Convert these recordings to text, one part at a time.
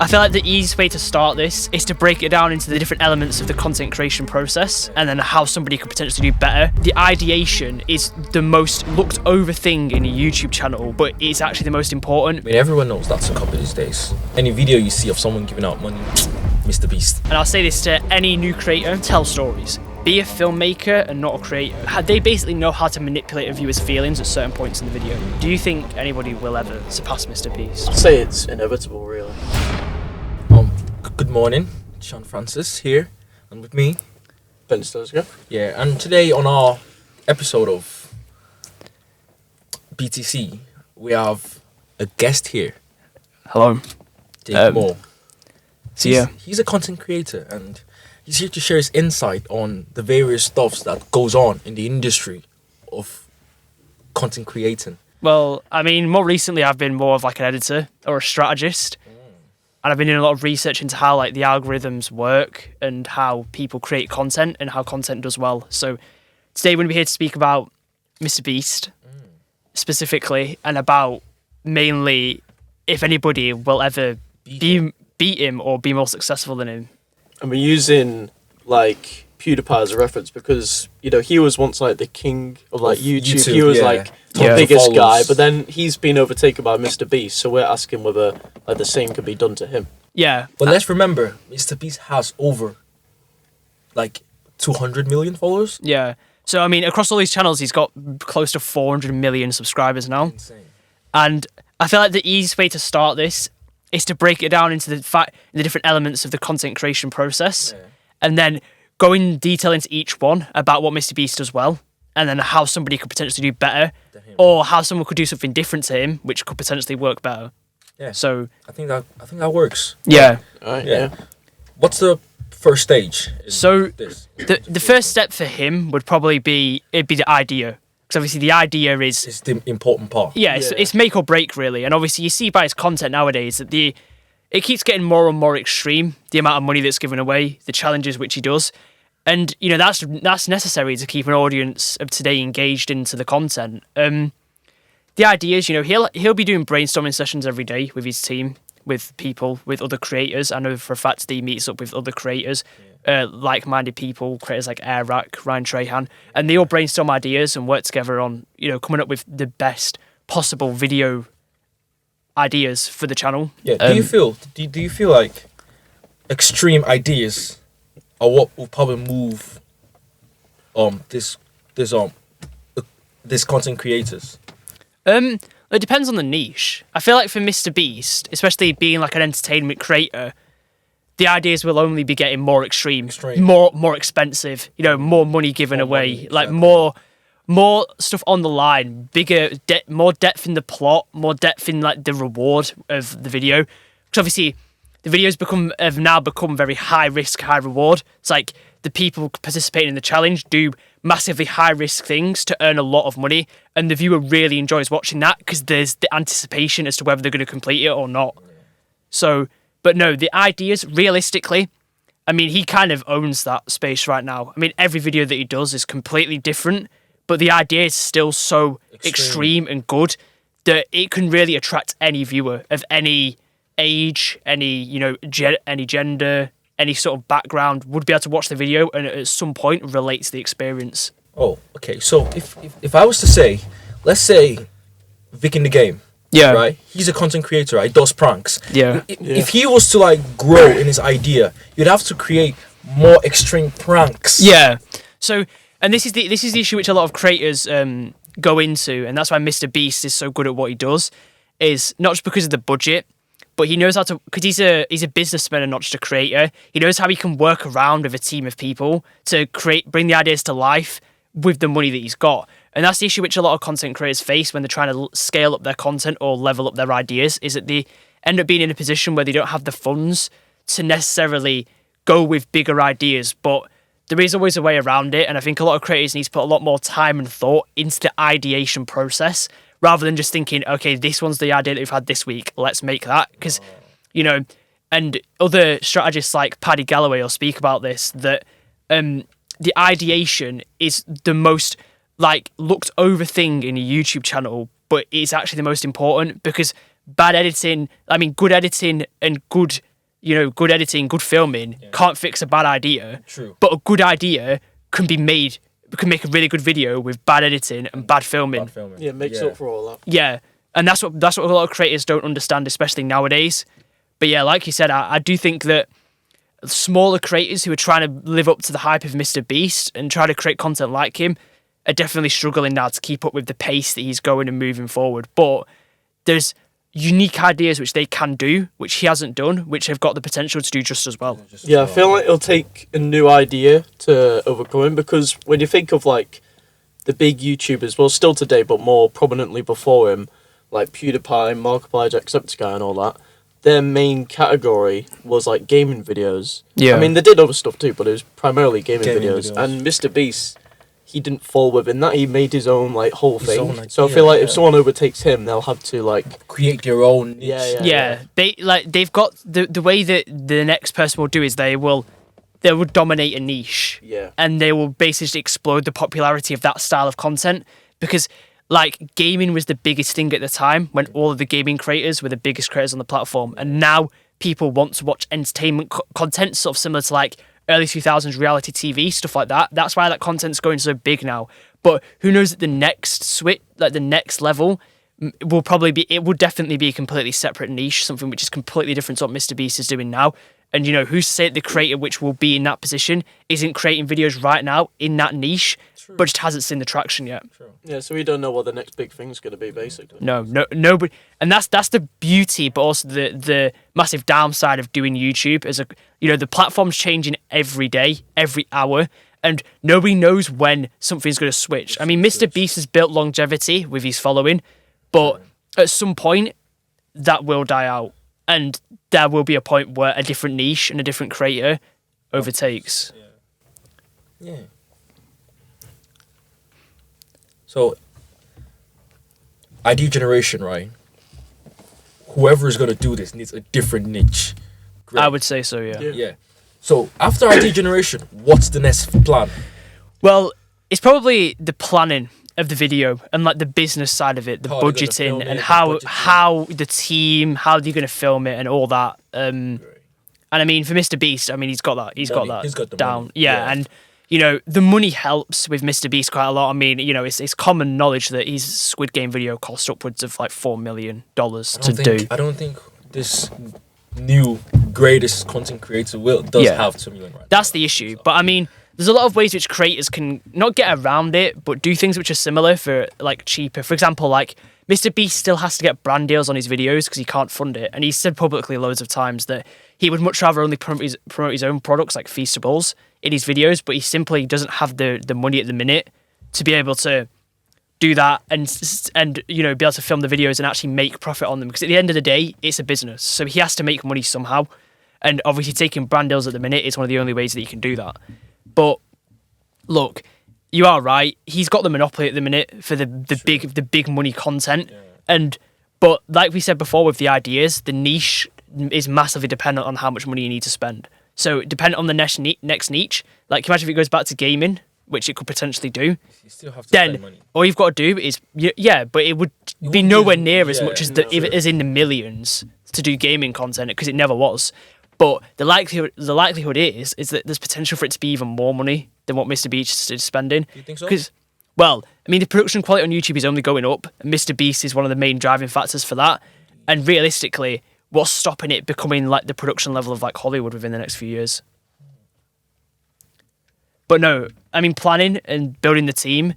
I feel like the easiest way to start this is to break it down into the different elements of the content creation process and then how somebody could potentially do better. The ideation is the most looked over thing in a YouTube channel, but it's actually the most important. I mean, everyone knows that's a copy these days. Any video you see of someone giving out money, MrBeast. And I'll say this to any new creator: tell stories. Be a filmmaker and not a creator. They basically know how to manipulate a viewer's feelings at certain points in the video. Do you think anybody will ever surpass MrBeast? I'd say it's inevitable, really. Good morning, Sean Francis here, and with me, Ben Stosga. yeah, and today on our episode of BTC, we have a guest here, Hello. Dave Moore. Yeah. He's a content creator, and he's here to share his insight on the various stuffs that goes on in the industry of content creating. Well, I mean, more recently I've been more of like an editor or a strategist. And I've been doing a lot of research into how like the algorithms work and how people create content and how content does well. So today we're going to be here to speak about MrBeast specifically, and about mainly if anybody will ever beat him or be more successful than him. And we're using like PewDiePie as a reference because, you know, he was once like the king of like YouTube. He was like the biggest guy, but then he's been overtaken by MrBeast. So we're asking whether like the same could be done to him. Yeah. But let's remember, MrBeast has over like 200 million followers. Yeah. So, I mean, across all these channels, he's got close to 400 million subscribers now. Insane. And I feel like the easiest way to start this is to break it down into the different elements of the content creation process, and then go in detail into each one about what MrBeast does well, and then how somebody could potentially do better, or how someone could do something different to him, which could potentially work better. Yeah. So I think that works. yeah. All right, Yeah. What's the first stage? So this? the first step for him would probably be the idea, because obviously the idea is It's the important part. it's make or break really, and obviously you see by his content nowadays that it keeps getting more and more extreme, the amount of money that's given away, the challenges which he does. And, you know, that's necessary to keep an audience of today engaged into the content. The idea is, you know, he'll be doing brainstorming sessions every day with his team, with people, with other creators. I know for a fact that he meets up with other creators, like-minded people, creators like Airrack, Ryan Trahan, and they all brainstorm ideas and work together on, you know, coming up with the best possible video ideas for the channel. Yeah. Do you feel like extreme ideas are what will probably move this content creators? It depends on the niche. I feel like for MrBeast, especially being like an entertainment creator, the ideas will only be getting more extreme. More expensive, you know, more money given away, like more stuff on the line, more depth in the plot, more depth in like the reward of the video. Because obviously the videos have now become very high risk, high reward. It's like the people participating in the challenge do massively high risk things to earn a lot of money, and the viewer really enjoys watching that because there's the anticipation as to whether they're going to complete it or not. So, but no, the ideas, realistically, I mean, he kind of owns that space right now. I mean, every video that he does is completely different, but the idea is still so extreme and good that it can really attract any viewer of any age, any, you know, any gender, any sort of background would be able to watch the video and at some point relate to the experience. Oh, okay. So if I was to say, let's say Vic in the game, right? He's a content creator, right? He does pranks. Yeah. If he was to like grow in his idea, you'd have to create more extreme pranks. Yeah. So, and this is the issue which a lot of creators go into, and that's why MrBeast is so good at what he does, is not just because of the budget, but he knows how to, because he's a businessman and not just a creator. He knows how he can work around with a team of people to bring the ideas to life with the money that he's got. And that's the issue which a lot of content creators face when they're trying to scale up their content or level up their ideas, is that they end up being in a position where they don't have the funds to necessarily go with bigger ideas. But there is always a way around it, and I think a lot of creators need to put a lot more time and thought into the ideation process, rather than just thinking, okay, this one's the idea that we've had this week, let's make that. Because, you know, and other strategists like Paddy Galloway will speak about this, that the ideation is the most like looked over thing in a YouTube channel, but it's actually the most important, because good editing and good good editing, good filming can't fix a bad idea. True. But a good idea can make a really good video with bad editing and bad filming. Yeah, it makes up for all that. Yeah, and that's what a lot of creators don't understand, especially nowadays. But yeah, like you said, I do think that smaller creators who are trying to live up to the hype of MrBeast and try to create content like him are definitely struggling now to keep up with the pace that he's going and moving forward. But there's unique ideas which they can do, which he hasn't done, which have got the potential to do just as well. Yeah, I feel like it'll take a new idea to overcome him, because when you think of like the big YouTubers, well, still today, but more prominently before him, like PewDiePie, Markiplier, Jacksepticeye and all that, their main category was like gaming videos. Yeah. I mean, they did other stuff too, but it was primarily gaming videos. And MrBeast, he didn't fall within that. He made his own like whole thing. So I feel like if someone overtakes him, they'll have to like create their own niche. Yeah. They've got the way that the next person will do is they will dominate a niche. Yeah. And they will basically explode the popularity of that style of content, because like gaming was the biggest thing at the time when all of the gaming creators were the biggest creators on the platform, and now people want to watch entertainment content, sort of similar to like early 2000s reality TV, stuff like that. That's why that content's going so big now. But who knows, that the next switch, like the next level, it will definitely be a completely separate niche, something which is completely different to what MrBeast is doing now. And who's to say that the creator which will be in that position isn't creating videos right now in that niche, but just hasn't seen the traction yet. True. Yeah, so we don't know what the next big thing's going to be, basically. No, nobody, and that's the beauty, but also the massive downside of doing YouTube. Is the platform's changing every day, every hour, and nobody knows when something's going to switch. I mean, MrBeast has built longevity with his following, but at some point that will die out, and there will be a point where a different niche and a different creator overtakes. Yeah. So, idea generation, right? Whoever is going to do this needs a different niche. Great. I would say so, yeah. Yeah. So, after idea generation, what's the next plan? Well, it's probably the planning of the video and like the business side of it, the budgeting and how the team, how they're going to film it and all that. And I mean, for MrBeast, I mean, he's got that down. Money. Yeah, and the money helps with MrBeast quite a lot. I mean, it's common knowledge that his Squid Game video cost upwards of like $4 million to do. I don't think this new greatest content creator does have $2 million right That's now, the issue. But I mean, there's a lot of ways which creators can not get around it, but do things which are similar for like cheaper. For example, like MrBeast still has to get brand deals on his videos because he can't fund it. And he's said publicly loads of times that he would much rather only promote his own products like Feastables in his videos, but he simply doesn't have the money at the minute to be able to do that and be able to film the videos and actually make profit on them. Because at the end of the day, it's a business. So he has to make money somehow. And obviously taking brand deals at the minute is one of the only ways that he can do that. But look, you are right. He's got the monopoly at the minute for the big money content. Yeah. But like we said before with the ideas, the niche is massively dependent on how much money you need to spend. So dependent on the next niche. Like imagine if it goes back to gaming, which it could potentially do. You still have to spend money. All you've got to do is but it would be nowhere near as much as in the millions to do gaming content, because it never was. But the likelihood is that there's potential for it to be even more money than what MrBeast is spending. Do you think so? Because, well, I mean, the production quality on YouTube is only going up, and MrBeast is one of the main driving factors for that. And realistically, what's stopping it becoming like the production level of like Hollywood within the next few years? But no, I mean, planning and building the team,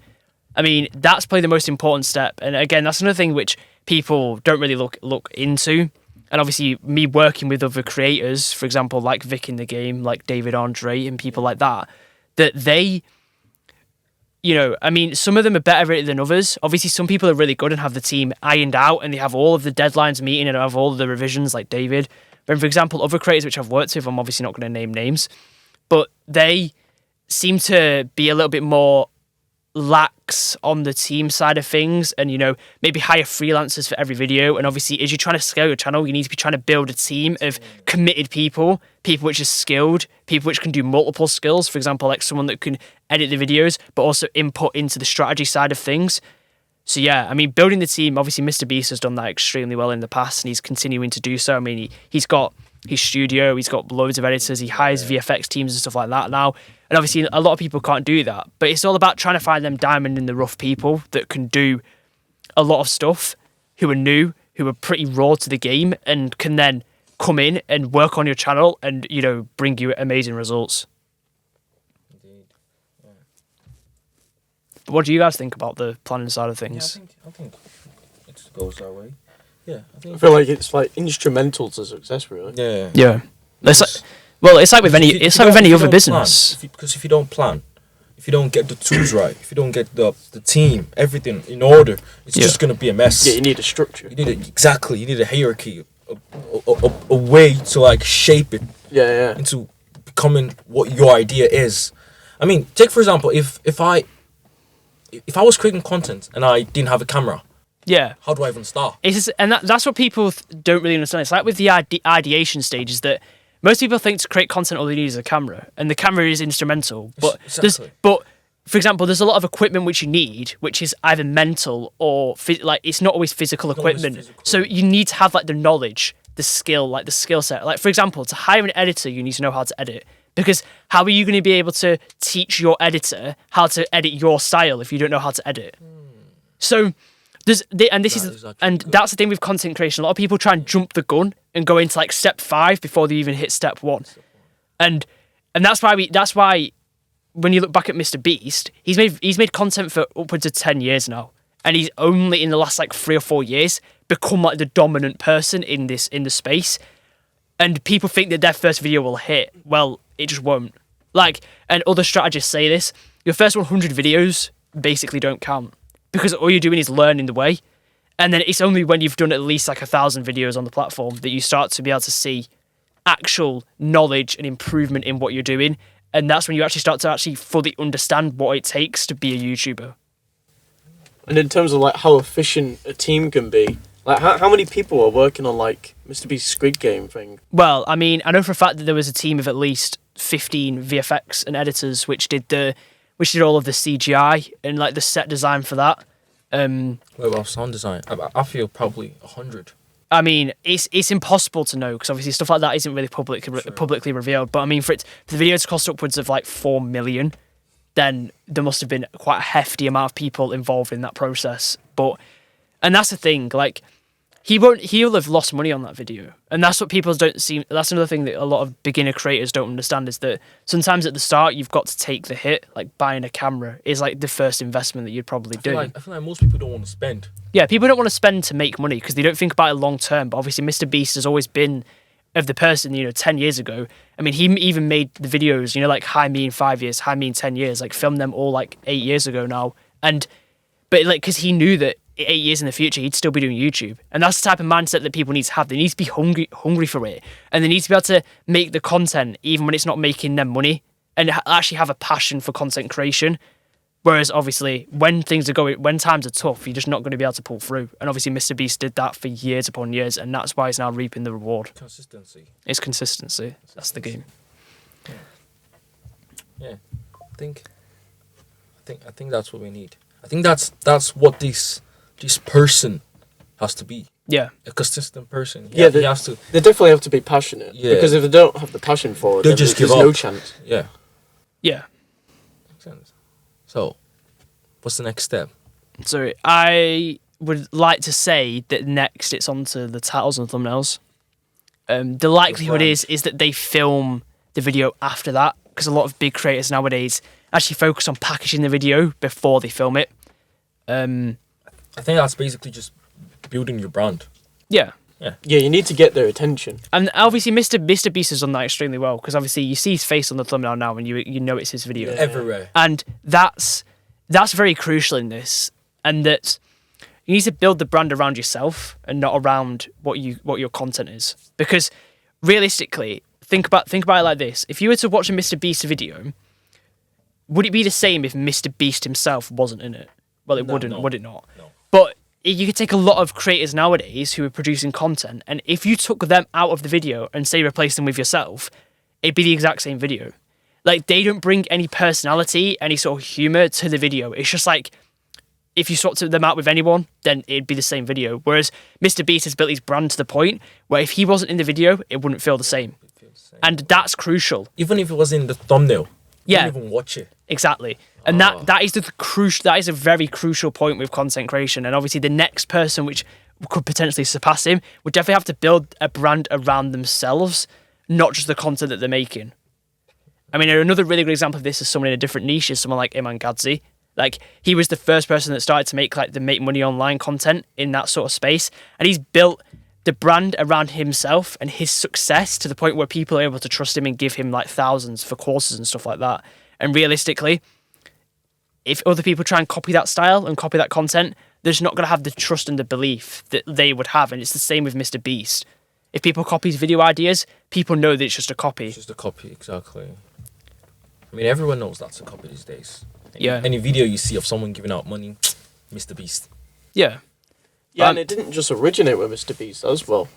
I mean, that's probably the most important step. And again, that's another thing which people don't really look into. And obviously, me working with other creators, for example, like Vic in the Game, like David Andre, and people like that they, I mean, some of them are better at it than others. Obviously, some people are really good and have the team ironed out, and they have all of the deadlines meeting and have all of the revisions, like David. But for example, other creators which I've worked with, I'm obviously not going to name names, but they seem to be a little bit more lax on the team side of things, and maybe hire freelancers for every video. And obviously, as you're trying to scale your channel, you need to be trying to build a team of committed people which are skilled, people which can do multiple skills. For example, like someone that can edit the videos but also input into the strategy side of things. So yeah, I mean, building the team, obviously MrBeast has done that extremely well in the past, and he's continuing to do so. I mean, he's got his studio. He's got loads of editors. He hires VFX teams and stuff like that now. And obviously, a lot of people can't do that. But it's all about trying to find them diamond in the rough people that can do a lot of stuff, who are new, who are pretty raw to the game, and can then come in and work on your channel and, you know, bring you amazing results. Indeed. Yeah. But what do you guys think about the planning side of things? Yeah, I think it goes that way. Yeah, I feel like it's like instrumental to success, really. Yeah. Yeah. It's like with any other business. Because if you don't plan, if you don't get the tools right, if you don't get the team, everything in order, it's just gonna be a mess. Yeah, you need a structure. You need a hierarchy, a way to like shape it. Yeah. Into becoming what your idea is. I mean, take for example, if I was creating content and I didn't have a camera. Yeah. How do I even start? That's what people don't really understand. It's like with the ideation stages that most people think to create content all they need is a camera, and the camera is instrumental. But Exactly. for example, there's a lot of equipment which you need, which is either mental or like it's not always physical equipment. So you need to have like the knowledge, the skill, like the skill set. Like for example, to hire an editor, you need to know how to edit. Because how are you going to be able to teach your editor how to edit your style if you don't know how to edit? So that's the thing with content creation. A lot of people try and jump the gun and go into like step 5 before they even hit step 1, and that's why when you look back at MrBeast, he's made content for upwards of 10 years now, and he's only in the last like 3 or 4 years become like the dominant person in the space. And people think that their first video will hit. Well, it just won't. Like, and other strategists say this: your first 100 videos basically don't count, because all you're doing is learning the way. And then it's only when you've done at least like 1,000 videos on the platform that you start to be able to see actual knowledge and improvement in what you're doing. And that's when you actually start to actually fully understand what it takes to be a YouTuber. And in terms of like how efficient a team can be, like how many people are working on like MrBeast's Squid Game thing? Well, I mean, I know for a fact that there was a team of at least 15 VFX and editors which did all of the CGI and like the set design for that. What about sound design? I feel probably 100. I mean, it's impossible to know because obviously stuff like that isn't really publicly revealed. But I mean, for the video to cost upwards of like 4 million, then there must have been quite a hefty amount of people involved in that process. And that's the thing, like he'll have lost money on that video, and that's what people don't see. That's another thing that a lot of beginner creators don't understand, is that sometimes at the start you've got to take the hit. Like buying a camera is like the first investment that you'd probably do. I feel like most people don't want to spend. Yeah, people don't want to spend to make money because they don't think about it long term. But obviously, MrBeast has always been of the person, 10 years ago. I mean, he even made the videos, like High Me in 5 years, High Me in 10 years, like filmed them all like 8 years ago now. But like, because he knew that 8 years in the future, he'd still be doing YouTube. And that's the type of mindset that people need to have. They need to be hungry for it. And they need to be able to make the content even when it's not making them money, and actually have a passion for content creation. Whereas obviously when times are tough, you're just not going to be able to pull through. And obviously MrBeast did that for years upon years, and that's why he's now reaping the reward. Consistency. It's consistency. That's the game. Yeah. I think that's what we need. I think that's what this person has to be. Yeah. A consistent person. Yeah, he has to. They definitely have to be passionate. Yeah. Because if they don't have the passion for it, they'll just give there's up. no chance. Yeah. Yeah. Makes sense. So, what's the next step? So I would like to say that next it's onto the titles and thumbnails. The likelihood is that they film the video after that, because a lot of big creators nowadays actually focus on packaging the video before they film it. I think that's basically just building your brand. Yeah. Yeah, you need to get their attention. And obviously MrBeast has done that extremely well, because obviously you see his face on the thumbnail now and you know it's his video. Everywhere. And that's very crucial in this, and that you need to build the brand around yourself and not around what your content is. Because realistically, think about it like this. If you were to watch a MrBeast video, would it be the same if MrBeast himself wasn't in it? Well, it wouldn't, would it not? No. But you could take a lot of creators nowadays who are producing content, and if you took them out of the video and say replace them with yourself, it'd be the exact same video. Like, they don't bring any personality, any sort of humor to the video. It's just like if you swapped them out with anyone, then it'd be the same video. Whereas MrBeast has built his brand to the point where if he wasn't in the video, it wouldn't feel the same. And that's crucial. Even if it was in the thumbnail, you don't even watch it. Exactly. And that is a very crucial point with content creation. And obviously the next person which could potentially surpass him would definitely have to build a brand around themselves, not just the content that they're making. I mean, another really good example of this is someone in a different niche is someone like Iman Gadzi. Like, he was the first person that started to make make money online content in that sort of space. And he's built the brand around himself and his success to the point where people are able to trust him and give him like thousands for courses and stuff like that. And realistically, if other people try and copy that style and copy that content, they're just not going to have the trust and the belief that they would have. And it's the same with MrBeast. If people copy his video ideas, people know that it's just a copy. It's just a copy, exactly. I mean, everyone knows that's a copy these days. Yeah. Any video you see of someone giving out money, MrBeast. Yeah. Yeah, and it didn't just originate with MrBeast as well.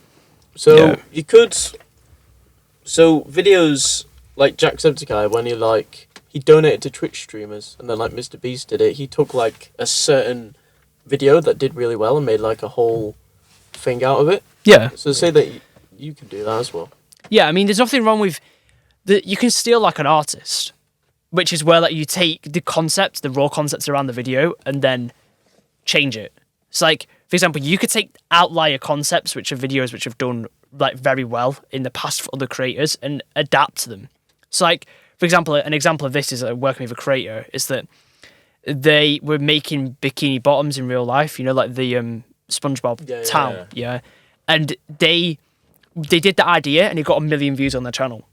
So you could... So videos like Jacksepticeye, when he donated to Twitch streamers, and then like MrBeast did it, he took like a certain video that did really well and made like a whole thing out of it. Yeah. So say that you can do that as well. Yeah, I mean, there's nothing wrong with... You can steal like an artist, which is where like you take the concepts, the raw concepts around the video, and then change it. It's like, for example, you could take outlier concepts, which are videos which have done like very well in the past for other creators, and adapt to them. So like, for example, an example of this is working with a creator is that they were making bikini bottoms in real life, you know, like the SpongeBob town, and they did the idea and it got 1 million views on their channel.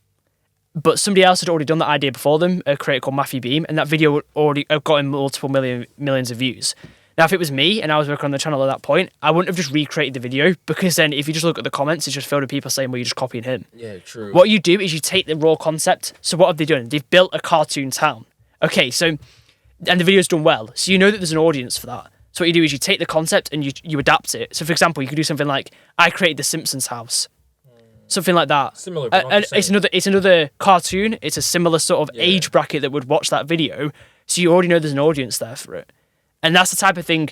But somebody else had already done that idea before them, a creator called Matthew Beam, and that video already got him multiple millions of views. Now, if it was me and I was working on the channel at that point, I wouldn't have just recreated the video, because then if you just look at the comments, it's just filled with people saying, well, you're just copying him. Yeah, true. What you do is you take the raw concept. So what have they done? They've built a cartoon town. Okay, so, and the video's done well. So you know that there's an audience for that. So what you do is you take the concept and you adapt it. So for example, you could do something like, I created the Simpsons house. Something like that. Similar, but and it's another cartoon. It's a similar sort of age bracket that would watch that video. So you already know there's an audience there for it. And that's the type of thing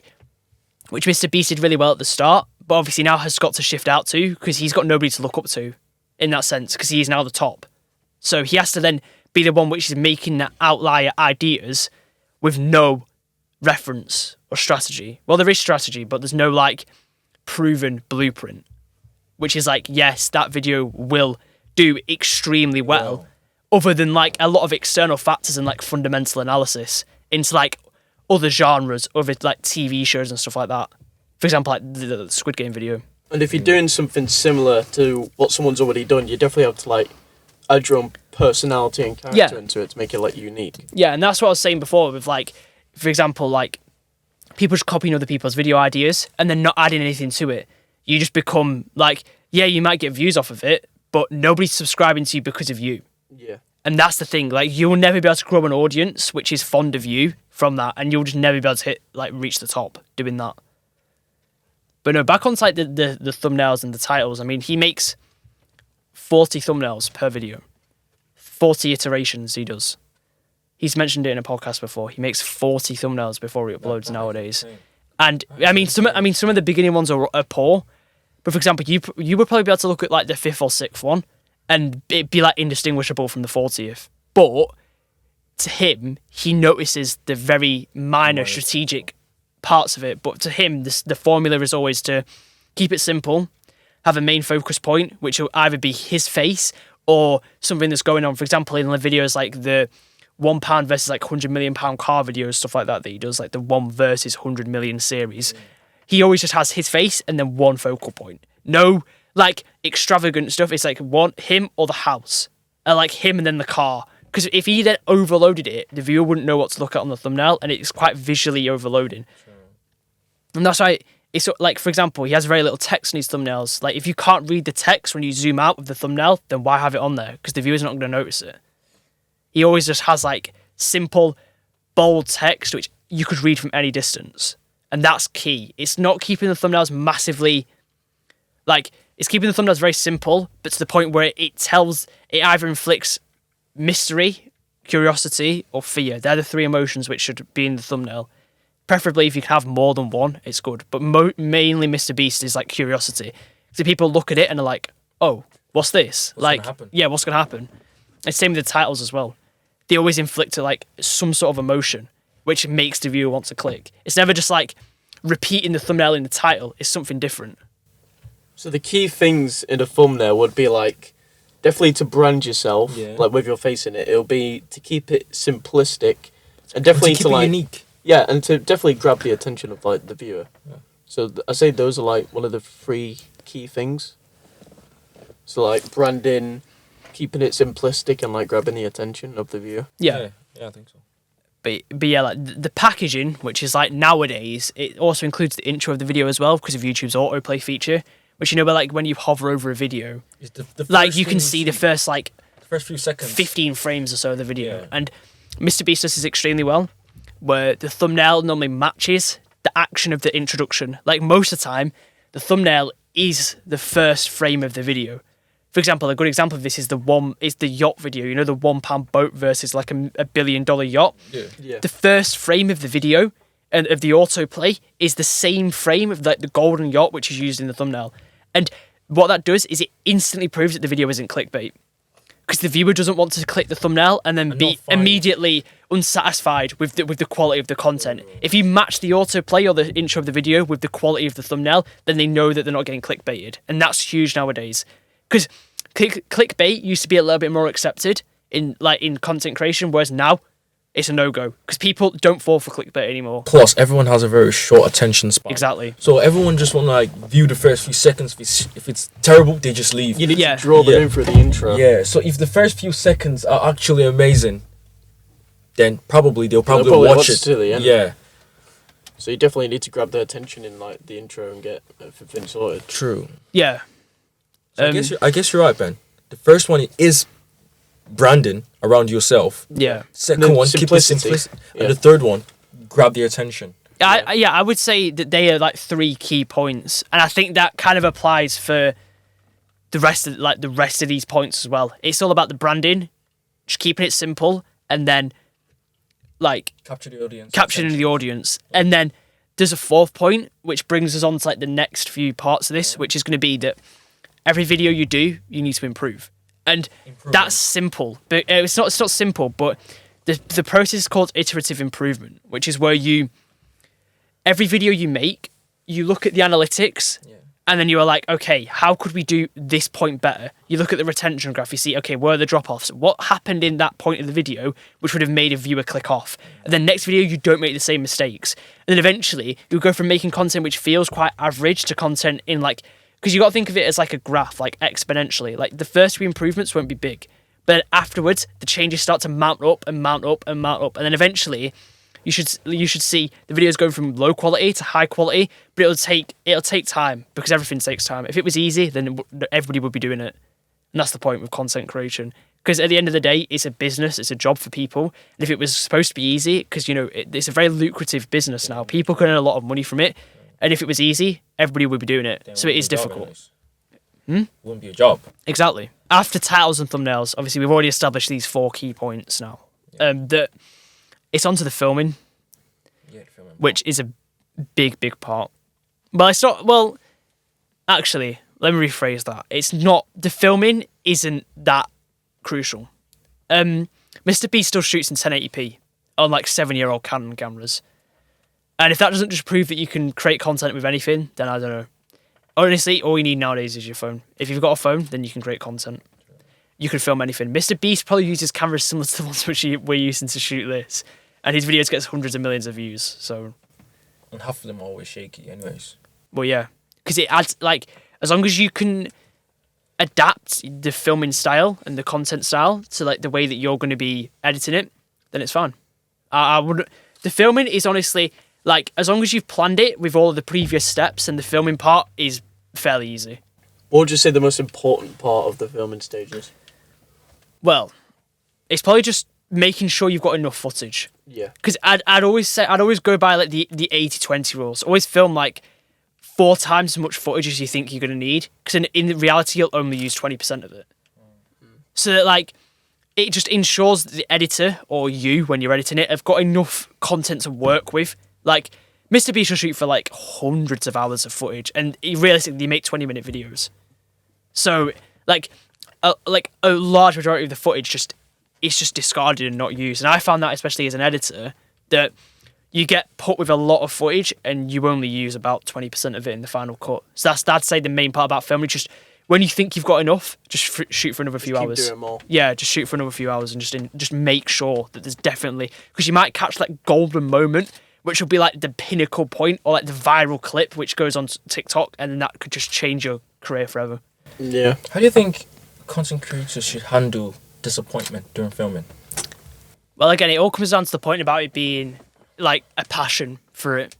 which MrBeast did really well at the start, but obviously now has got to shift out to, because he's got nobody to look up to in that sense, because he is now the top. So he has to then be the one which is making that outlier ideas with no reference or strategy. Well, there is strategy, but there's no like proven blueprint, which is like, yes, that video will do extremely well, other than like a lot of external factors and like fundamental analysis into like other genres, other like TV shows and stuff like that. For example, like the Squid Game video. And if you're doing something similar to what someone's already done, you definitely have to like add your own personality and character into it to make it like unique. Yeah, and that's what I was saying before with like, for example, like people just copying other people's video ideas and then not adding anything to it. You just become like, yeah, you might get views off of it, but nobody's subscribing to you because of you. Yeah. And that's the thing, like you'll never be able to grow an audience which is fond of you from that, and you'll just never be able to reach the top doing that. But no, back on like the thumbnails and the titles, I mean, he makes 40 thumbnails per video. 40 iterations he does. He's mentioned it in a podcast before. He makes 40 thumbnails before he uploads nowadays. And I mean some of the beginning ones are poor. But for example, you would probably be able to look at like the 5th or 6th one and it'd be like indistinguishable from the 40th. But to him, he notices the very minor strategic parts of it. But to him, the formula is always to keep it simple, have a main focus point, which will either be his face or something that's going on. For example, in the videos like the £1 versus like £100 million car videos, stuff like that he does, like the 1 versus 100 million series. He always just has his face and then one focal point. No like extravagant stuff. It's like him or the house, or like him and then the car. Because if he then overloaded it, the viewer wouldn't know what to look at on the thumbnail, and it's quite visually overloading. Sure. And that's why it's like, for example, he has very little text in his thumbnails. Like if you can't read the text when you zoom out with the thumbnail, then why have it on there? Because the viewer's not going to notice it. He always just has like simple, bold text which you could read from any distance. And that's key. It's not keeping the thumbnails massively, like, it's keeping the thumbnails very simple, but to the point where it either inflicts mystery, curiosity, or fear. They're the 3 emotions which should be in the thumbnail. Preferably if you can have more than one, it's good. But mainly MrBeast is like curiosity. So people look at it and are like, oh, what's this? What's gonna happen? Yeah, what's going to happen? And same with the titles as well. They always inflict like some sort of emotion, which makes the viewer want to click. It's never just like repeating the thumbnail in the title. It's something different. So the key things in a thumbnail would be like, definitely to brand yourself, like with your face in it. It'll be to keep it simplistic, and definitely to keep it unique. Yeah, and to definitely grab the attention of like the viewer. Yeah. So I say those are like one of the 3 key things. So like branding, keeping it simplistic, and like grabbing the attention of the viewer. Yeah, I think so. But yeah, like the packaging, which is like nowadays, it also includes the intro of the video as well because of YouTube's autoplay feature. Which, you know, where like when you hover over a video, like you can see the first few seconds, 15 frames or so of the video. And MrBeast does this extremely well, where the thumbnail normally matches the action of the introduction. Like most of the time, the thumbnail is the first frame of the video. For example, a good example of this is the yacht video. You know, the £1 boat versus like a $1 billion yacht. Yeah. The first frame of the video and of the autoplay is the same frame of like the golden yacht, which is used in the thumbnail. And what that does is it instantly proves that the video isn't clickbait. Because the viewer doesn't want to click the thumbnail and then be immediately unsatisfied with the quality of the content. If you match the autoplay or the intro of the video with the quality of the thumbnail, then they know that they're not getting clickbaited. And that's huge nowadays. Because clickbait used to be a little bit more accepted in content creation, whereas now it's a no-go because people don't fall for clickbait anymore. Plus, everyone has a very short attention span. Exactly. So everyone just want to like view the first few seconds. If it's terrible, they just leave. You need to draw them in for the intro. Yeah. So if the first few seconds are actually amazing, then they'll probably watch it to the end. Yeah. So you definitely need to grab their attention in like the intro and get everything sorted. True. Yeah. So I guess you're right, Ben. The first one is branding around yourself. Yeah. Second one, keep it simplistic. And the third one, grab the attention. I would say that they are like 3 key points, and I think that kind of applies for the rest of these points as well. It's all about the branding, just keeping it simple, and then like capturing the audience, and then there's a 4th point which brings us on to like the next few parts of this, which is going to be that every video you do, you need to improve. And that's simple, but it's not simple. But the process is called iterative improvement, which is where every video you make, you look at the analytics, and then you are like, okay, how could we do this point better? You look at the retention graph, you see, okay, where are the drop-offs? What happened in that point of the video which would have made a viewer click off? And then next video, you don't make the same mistakes. And then eventually, you'll go from making content which feels quite average to content in like. Because you got to think of it as like a graph, like exponentially. Like the first few improvements won't be big, but afterwards the changes start to mount up and mount up and mount up, and then eventually you should see the videos going from low quality to high quality. But it'll take time because everything takes time. If it was easy, then everybody would be doing it, and that's the point with content creation. Because at the end of the day, it's a business, it's a job for people. And if it was supposed to be easy, because it's a very lucrative business now, people can earn a lot of money from it. And if it was easy, everybody would be doing it. So it is difficult. Wouldn't be a job. Exactly. After titles and thumbnails, obviously we've already established these 4 key points now. That it's onto the filming, which is a big be Well, it's not. Well, actually, let me rephrase that. It's not. The filming isn't that crucial. MrBeast still shoots in 1080p on like 7-year-old Canon cameras. And if that doesn't just prove that you can create content with anything, then I don't know. Honestly, all you need nowadays is your phone. If you've got a phone, then you can create content. You can film anything. MrBeast probably uses cameras similar to the ones which we're using to shoot this. And his videos gets hundreds of millions of views, so... And half of them are always shaky anyways. Well, yeah. Because it adds, like, as long as you can adapt the filming style and the content style to, like, the way that you're going to be editing it, then it's fine. I would... The filming is honestly... Like, as long as you've planned it with all of the previous steps, and the filming part is fairly easy. What would you say the most important part of the filming stages? Well, it's probably just making sure you've got enough footage. Yeah. Because I'd always go by like the 80-20 rules. Always film like 4 times as much footage as you think you're going to need. Because in reality, you'll only use 20% of it. So that like, it just ensures that the editor or you, when you're editing it, have got enough content to work with Like, MrBeast will shoot for like hundreds of hours of footage, and realistically, they make 20-minute videos. So, like a large majority of the footage is just discarded and not used. And I found that, especially as an editor, that you get put with a lot of footage and you only use about 20% of it in the final cut. So I'd say the main part about filming, just when you think you've got enough, just shoot for another few hours. Keep doing more. Yeah, just shoot for another few hours and just make sure that there's definitely, because you might catch that golden moment, which will be like the pinnacle point or like the viral clip which goes on TikTok, and then that could just change your career forever. Yeah. How do you think content creators should handle disappointment during filming? Well, again, it all comes down to the point about it being like a passion for it.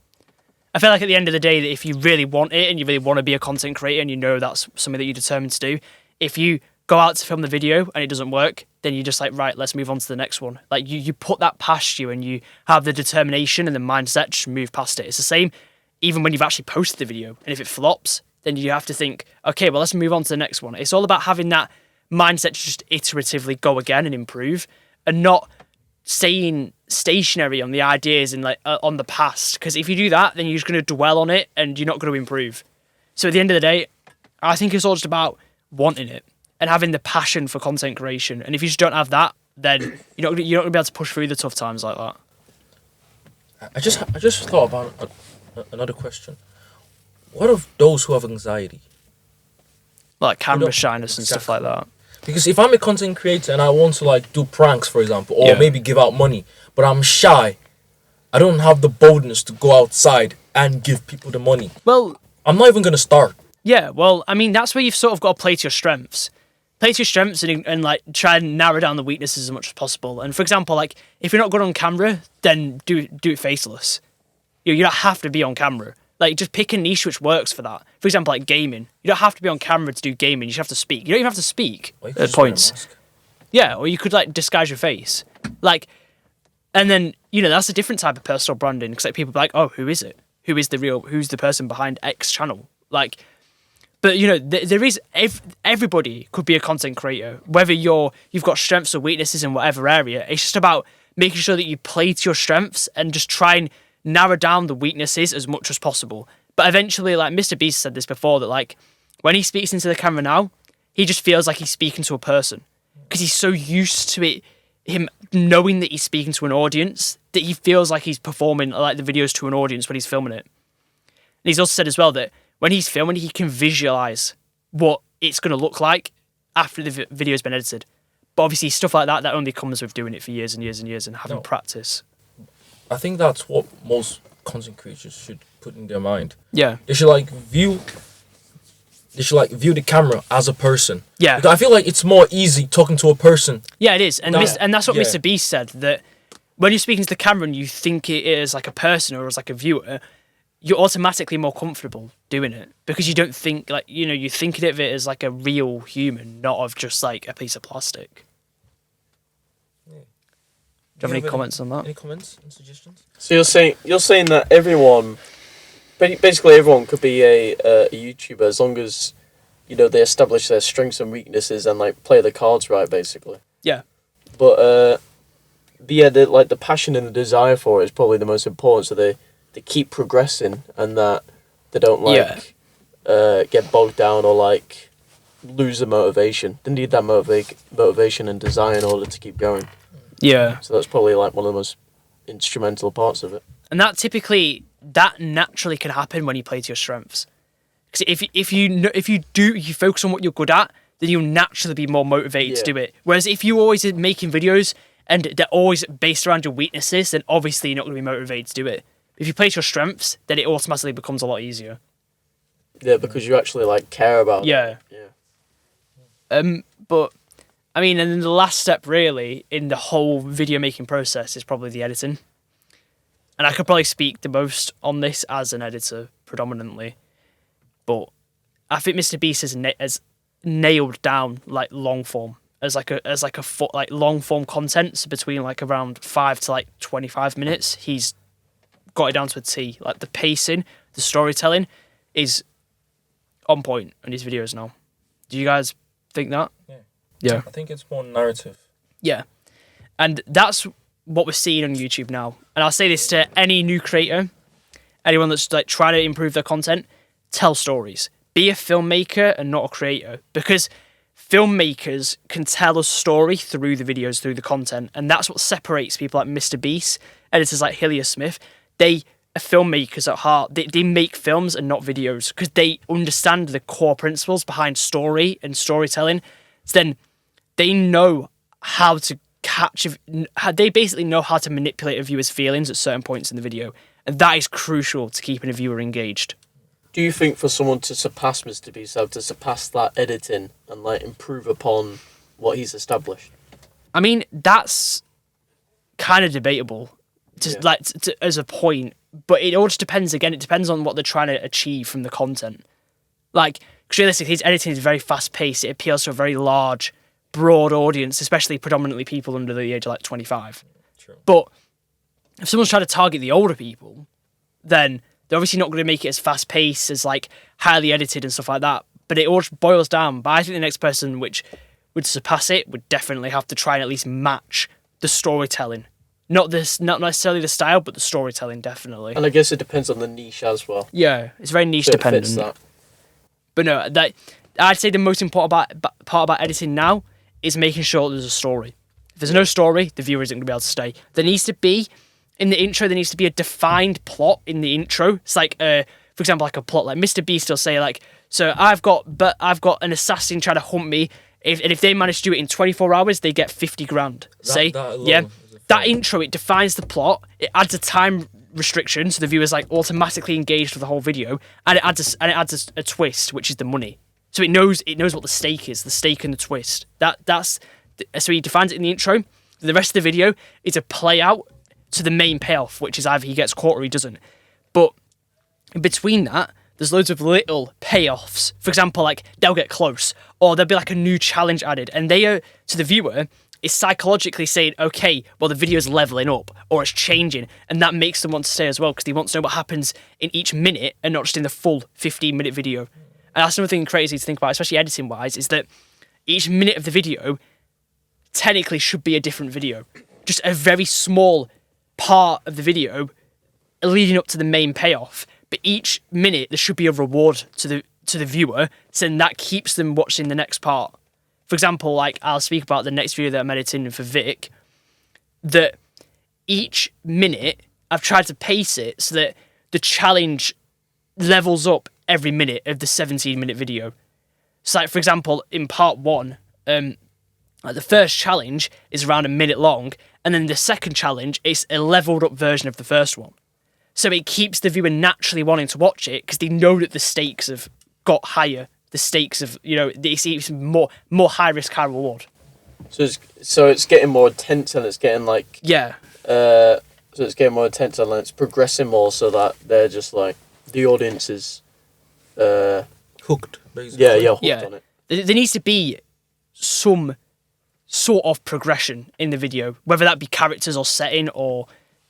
I feel like at the end of the day, that if you really want it and you really want to be a content creator and you know that's something that you're determined to do, if you go out to film the video and it doesn't work, then you're just like, right, let's move on to the next one. Like you put that past you and you have the determination and the mindset to move past it. It's the same even when you've actually posted the video, and if it flops, then you have to think, okay, well, let's move on to the next one. It's all about having that mindset to just iteratively go again and improve, and not staying stationary on the ideas and like on the past. Because if you do that, then you're just going to dwell on it and you're not going to improve. So at the end of the day, I think it's all just about wanting it and having the passion for content creation. And if you just don't have that, then you're not going to be able to push through the tough times like that. I just thought about another question. What of those who have anxiety? Like camera shyness and stuff like that. Because if I'm a content creator and I want to like do pranks, for example, or maybe give out money, but I'm shy, I don't have the boldness to go outside and give people the money. Well, I'm not even going to start. Yeah, well, I mean, that's where you've sort of got to play to your strengths. Play to your strengths and like try and narrow down the weaknesses as much as possible. And for example, like if you're not good on camera, then do it faceless. You don't have to be on camera. Like, just pick a niche which works for that. For example, like gaming. You don't have to be on camera to do gaming. You just have to speak. You don't even have to speak at points. Yeah, or you could, like, disguise your face. Like, and then, that's a different type of personal branding. Because, like, people be like, oh, who is it? Who's the person behind X channel? Like, but, there is, everybody could be a content creator. Whether you've got strengths or weaknesses in whatever area. It's just about making sure that you play to your strengths and just try and narrow down the weaknesses as much as possible. But eventually, like MrBeast said this before, that like when he speaks into the camera now, he just feels like he's speaking to a person because he's so used to it, him knowing that he's speaking to an audience, that he feels like he's performing like the videos to an audience when he's filming it. And he's also said as well that when he's filming, he can visualize what it's going to look like after the video's been edited. But obviously, stuff like that only comes with doing it for years and years and years and having practice. I think that's what most content creators should put in their mind. Yeah. They should view the camera as a person. Yeah. Because I feel like it's more easy talking to a person. Yeah, it is. And that's what MrBeast said, that when you're speaking to the camera and you think it is like a person or as like a viewer, you're automatically more comfortable doing it because you don't think you're thinking of it as like a real human, not of just like a piece of plastic. Do you have any comments on that? Any comments and suggestions? So you're saying that basically everyone could be a YouTuber as long as they establish their strengths and weaknesses and like play the cards right, basically. Yeah. But the passion and the desire for it is probably the most important. So they keep progressing and that they don't get bogged down or like lose the motivation. They need that motivation and desire in order to keep going. Yeah. So that's probably like one of the most instrumental parts of it. And that naturally can happen when you play to your strengths. Because if you focus on what you're good at, then you'll naturally be more motivated to do it. Whereas if you always are making videos and they're always based around your weaknesses, then obviously you're not going to be motivated to do it. If you play to your strengths, then it automatically becomes a lot easier. Yeah, because you actually like care about it. Yeah. But I mean, and then the last step really in the whole video making process is probably the editing. And I could probably speak the most on this as an editor predominantly. But I think MrBeast has nailed down like long form as long form content, so between like around 5 to like 25 minutes. He's got it down to a T. Like the pacing, the storytelling is on point in his videos now. Do you guys think that? Yeah. I think it's more narrative. Yeah. And that's what we're seeing on YouTube now. And I'll say this to any new creator anyone that's like trying to improve their content, tell stories. Be a filmmaker and not a creator, because filmmakers can tell a story through the videos, through the content, and that's what separates people like MrBeast, editors like Hillier Smith. They are filmmakers at heart. They make films and not videos because they understand the core principles behind story and storytelling. So then they know how to they basically know how to manipulate a viewer's feelings at certain points in the video, and that is crucial to keeping a viewer engaged. Do you think for someone to surpass MrBeast, have to surpass that editing and like improve upon what he's established? I mean, that's kind of debatable, as a point, but it all just depends. Again, it depends on what they're trying to achieve from the content. Like, because realistically, his editing is very fast paced. It appeals to a very large, broad audience, especially predominantly people under the age of like 25. True. But if someone's trying to target the older people, then they're obviously not going to make it as fast paced, as like highly edited and stuff like that. But it all just boils down. But I think the next person which would surpass it would definitely have to try and at least match the storytelling. Not necessarily the style, but the storytelling, definitely. And I guess it depends on the niche as well. Yeah, it's very niche So it dependent. fits that. But no, I'd say the most important part about editing now is making sure there's a story. If there's no story, the viewer isn't going to be able to stay. There needs to be, in the intro, there needs to be a defined plot in the intro. It's like, for example, like a plot, like MrBeast will say like, so I've got an assassin trying to hunt me. If they manage to do it in 24 hours, they get 50 grand. That intro, it defines the plot. It adds a time restriction, so the viewer's like automatically engaged with the whole video, and it adds a twist, which is the money. So it knows what the stake is, the stake and the twist. So he defines it in the intro. The rest of the video is a play out to the main payoff, which is either he gets caught or he doesn't. But in between that, there's loads of little payoffs. For example, like they'll get close, or there'll be like a new challenge added, and they are, to the viewer, is psychologically saying, okay, well, the video's leveling up or it's changing, and that makes them want to stay as well because they want to know what happens in each minute and not just in the full 15-minute video. And that's another thing crazy to think about, especially editing wise, is that each minute of the video technically should be a different video. Just a very small part of the video leading up to the main payoff. But each minute there should be a reward to the viewer, so then that keeps them watching the next part. For example, like I'll speak about the next video that I'm editing for Vic, that each minute I've tried to pace it so that the challenge levels up every minute of the 17-minute video. So like, for example, in part 1, like the first challenge is around a minute long, and then the second challenge is a leveled up version of the first one. So it keeps the viewer naturally wanting to watch it because they know that the stakes have got higher. The stakes of, it's more high risk, high reward. So it's getting more intense, and it's getting like so it's getting more intense, and it's progressing more, so that they're just like the audience is hooked. Basically. Hooked on it. There needs to be some sort of progression in the video, whether that be characters or setting or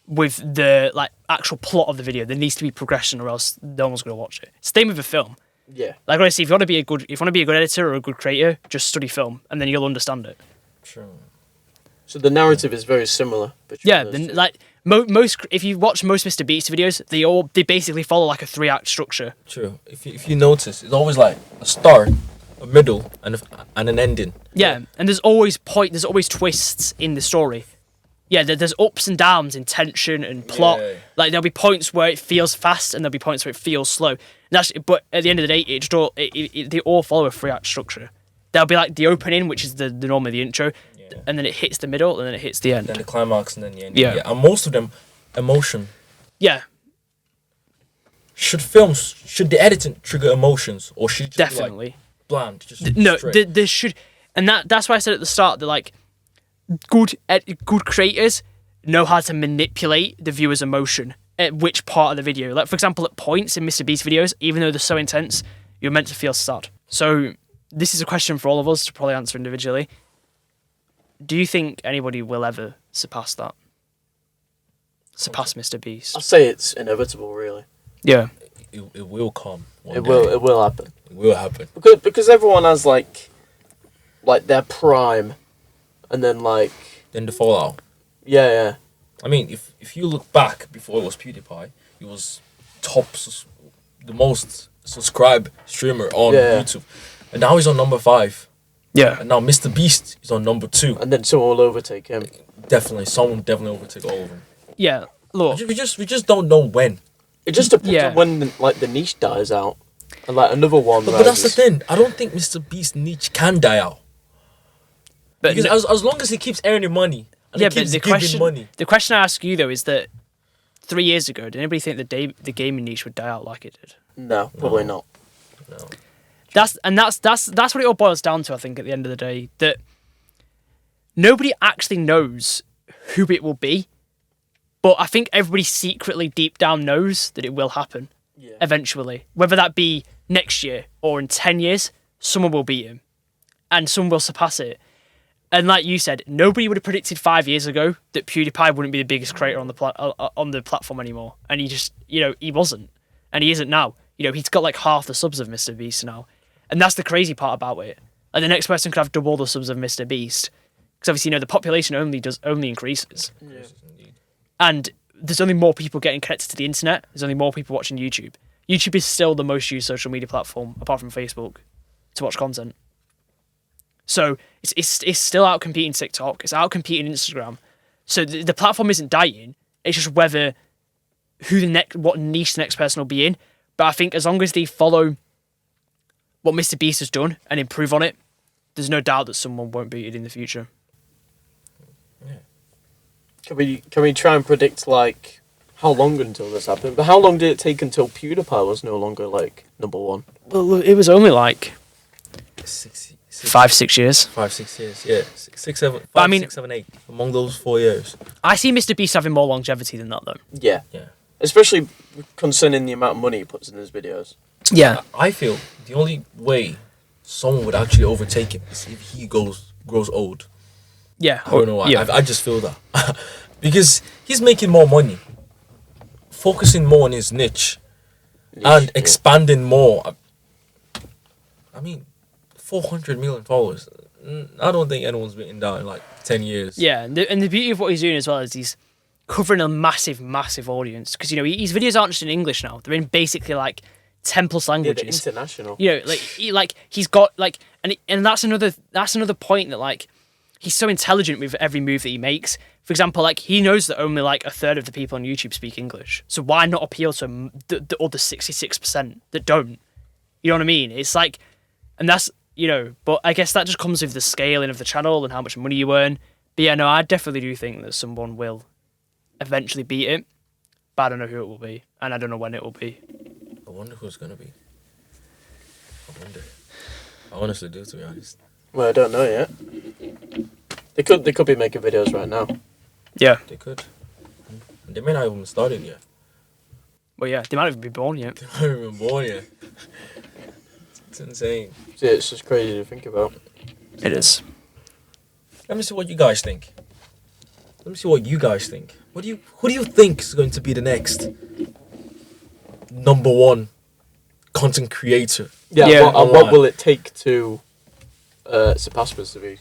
with the like actual plot of the video. There needs to be progression, or else no one's going to watch it. Same with a film. Yeah. Like honestly, if you want to be a good editor or a good creator, just study film, and then you'll understand it. True. So the narrative is very similar. Like most, if you watch most MrBeast videos, they basically follow like a 3-act structure. True. If you notice, it's always like a start, a middle, and an ending. Yeah, and there's always twists in the story. Yeah, there's ups and downs in tension and plot. Yeah. Like there'll be points where it feels fast, and there'll be points where it feels slow. But at the end of the day, they all follow a 3-act structure. There'll be like the opening, which is the normally the intro, and then it hits the middle, and then it hits the end. Then the climax, and then the end. Yeah. And most of them, emotion. Yeah. Should the editing trigger emotions, or should it just definitely be like bland? Just no, straight? there should, and that's why I said at the start that like good creators know how to manipulate the viewer's emotion at which part of the video. Like for example, at points in MrBeast videos, even though they're so intense, you're meant to feel sad. So this is a question for all of us to probably answer individually. Do you think anybody will ever surpass that? Surpass MrBeast? I'll say it's inevitable, really. Yeah. It will come. It will happen. It will happen. Because everyone has like their prime, and then the fallout. Yeah. I mean, if you look back before it was PewDiePie, it was the most subscribed streamer on YouTube, and now he's on number 5. Yeah. And now MrBeast is on number 2. And then someone will overtake him. Definitely, someone definitely overtake all of them. Yeah. Look, we just don't know when. It just depends on when the niche dies out, and like another one. But that's the thing. I don't think MrBeast's niche can die out. But because as long as he keeps earning money, and he keeps giving money. The question I ask you though is that 3 years ago, did anybody think the gaming niche would die out like it did? No, probably not. No. That's what it all boils down to. I think at the end of the day, that nobody actually knows who it will be, but I think everybody secretly deep down knows that it will happen eventually. Whether that be next year or in 10 years, someone will beat him, and someone will surpass it. And like you said, nobody would have predicted 5 years ago that PewDiePie wouldn't be the biggest creator on the platform anymore, and he just he wasn't, and he isn't now. He's got like half the subs of MrBeast now. And that's the crazy part about it. Like the next person could have double the subs of MrBeast, because obviously the population only increases, and there's only more people getting connected to the internet. There's only more people watching YouTube. YouTube is still the most used social media platform apart from Facebook to watch content. So it's still out competing TikTok. It's out competing Instagram. So the platform isn't dying. It's just whether what niche the next person will be in. But I think as long as they follow what MrBeast has done and improve on it, there's no doubt that someone won't beat it in the future. Yeah. Can we try and predict like how long until this happened? But how long did it take until PewDiePie was no longer like number 1? Well, it was only like 5-6 years. 5-6 years, yeah. 6, 7, 5, 6, 7, 8. Among those 4 years. I see MrBeast having more longevity than that, though. Yeah. Especially concerning the amount of money he puts in his videos. Yeah. I feel the only way someone would actually overtake him is if he grows old. Yeah. I don't know why. I just feel that. Because he's making more money, focusing more on his niche, and expanding more. I mean, 400 million followers. I don't think anyone's beaten that in like 10 years. Yeah, and the beauty of what he's doing as well is he's covering a massive, massive audience. Because, his videos aren't just in English now. They're in basically like 10+ languages. They're international. He's got like, and that's another point that like, he's so intelligent with every move that he makes. For example, like he knows that only like a third of the people on YouTube speak English. So why not appeal to the other 66% that don't? You know what I mean? It's like, and that's, but I guess that just comes with the scaling of the channel and how much money you earn. But yeah, no, I definitely do think that someone will eventually beat it, but I don't know who it will be, and I don't know when it will be. I wonder who it's gonna be. I honestly do, to be honest. Well, I don't know yet. They could be making videos right now. Yeah, they could. They may not even started yet. Well, yeah, they might not even be born yet. They might not even be born yet. It's insane. Yeah, it's just crazy to think about. It is. Let me see what you guys think. Who do you think is going to be the next number 1 content creator? Yeah. What will it take to surpass MrBeast?